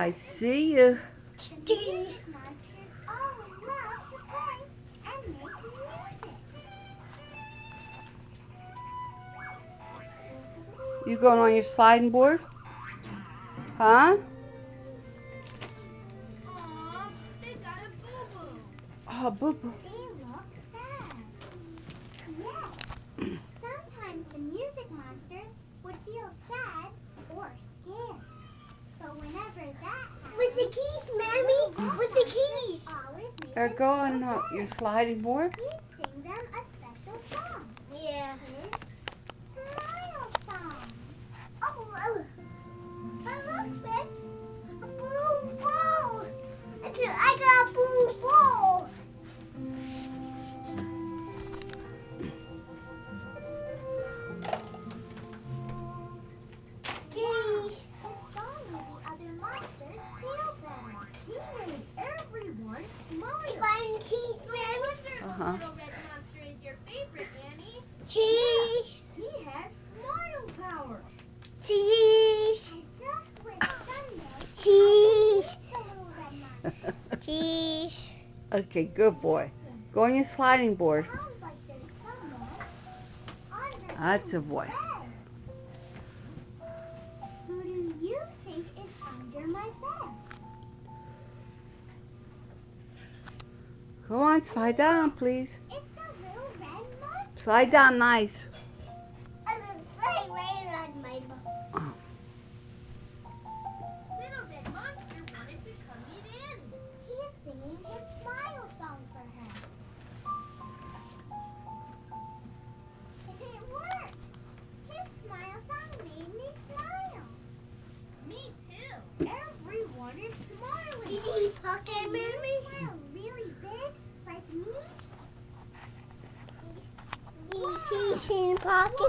I see you. Music monsters all love to play and make music. You going on your sliding board? Huh? Aw, they got a boo-boo. Oh, boo-boo. They look sad. Yes, sometimes the music monsters would feel sad or scared. But whenever that happens, With the keys, Mammy! With the keys! always make They're them going feel on your better. sliding board? He'd sing them a special song. Yeah. His smile song. Oh, well. I love it. A blue ball. I got a blue ball. Keys. His song made the other monsters feel better. He made everyone smile. Find keys, No Mammy. wonder the Uh-huh. little red monster is your favorite, Annie. Cheese. He has smile power. Cheese. And just with Sunday, Cheese. the little red monster. Cheese. Okay, good boy. Go on your sliding board. Sounds like there's someone under That's a boy. bed. Who do you think is under my bed? Go on, slide down, please. It's the little red monster. Slide down nice. I look like right on my butt. Little red monster wanted to come meet Annie. He is singing his smile song for her. It worked. His smile song made me smile. Me too. Everyone is smiling. Did he pocket, You Mammy? smile really big, like me? He's in pocket.